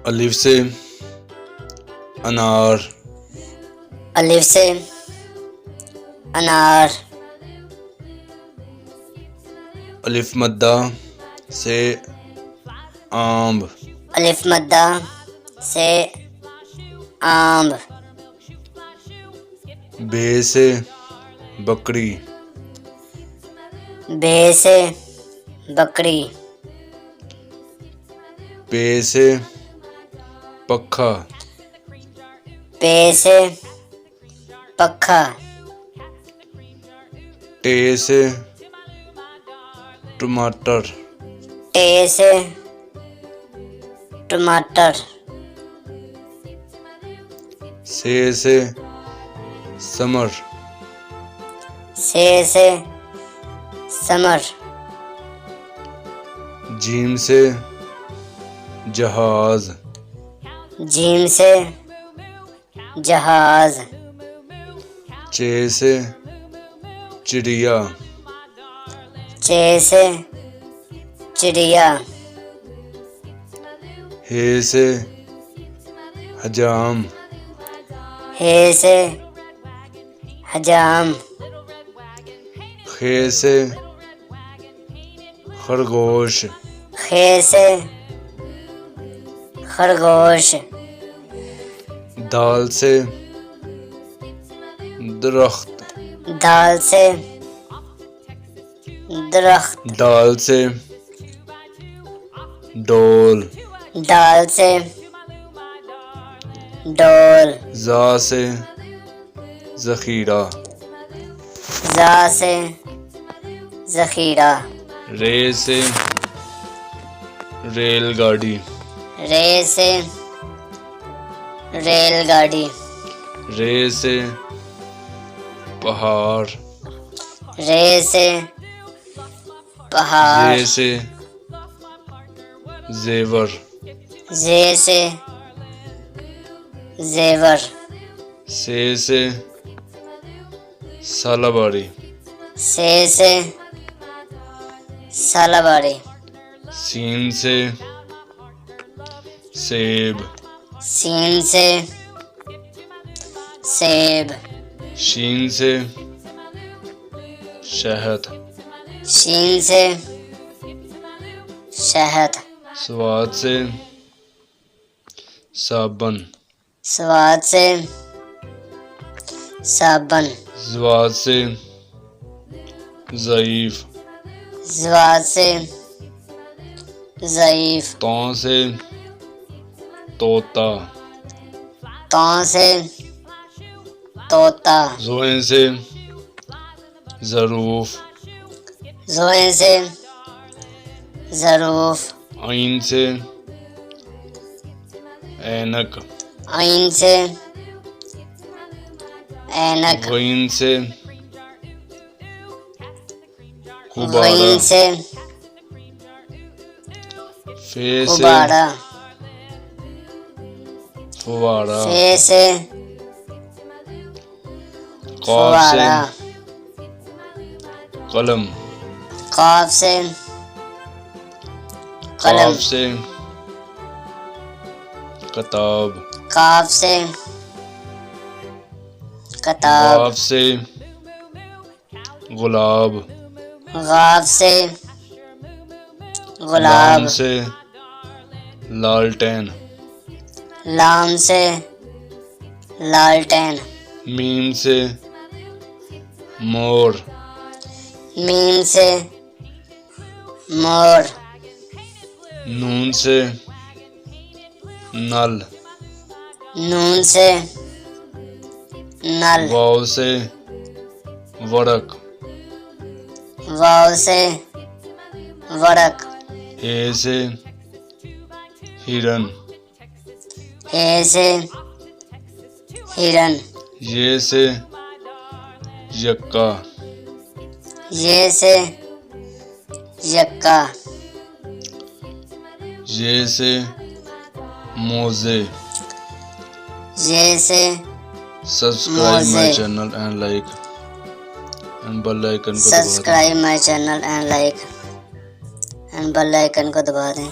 अलिफ से अनार, अलिफ से अनार। अलिफ मद्दा से आम्ब, अलिफ मद्दा से आम्ब। बे से बकरी, बे से बकरी। पे से पखा, पे से पखा। टे से टमाटर, टे से टमाटर। से समर, से समर। जीम से जहाज, जीम से जहाज। चे से चिड़िया, चे से चिड़िया। हे से हजाम, हे से हजाम। खे से खरगोश, खे से खरगोश। दाल से दरख्त, दाल से दरख्त। दाल से डोल, दाल से डोल। जा से जखीरा, जा से जखीरा। रे से रेलगाड़ी, रे से रेलगाड़ी। रे से पहाड़, रे से पहाड़। जे से जेवर, जे से जेवर। से सालाबारी, से सालाबारी। सीन से सेब, सीन से सेब। शीन से शहद, शीन से शहद। स्वाद से साबन, स्वाद से साबन। ज़वाद से ज़ईफ, ज़वाद से ज़ईफ। तौ से तोता, तौ से तोता। ज़ोए से ज़रूफ, ज़ोए से ज़रूफ। आइन से ऐनक, आइन से ऐनक। गईन से गुब्बारा, गईन से फे से गुब्बारा। फुवारा, फे से कॉफ से फुवारा। कलम, काफ से कलम। काफ से किताब, काफ से किताब। गाफ से गुलाब, गाफ से लाम गुलाब। से लालटेन, लाम से लालटेन। मीम से मोर, मीम से मोर। नून से नल, नून से नल। वाव से वरक, वाव से वरक। हे से हिरन, हे से हिरन। ये से यक्का, ये से यक्का। ये से मोजे। ये से सब्सक्राइब माय मोजे। Channel and like and bell icon को दबा दें। Subscribe my channel and like and bell icon को दबा दें।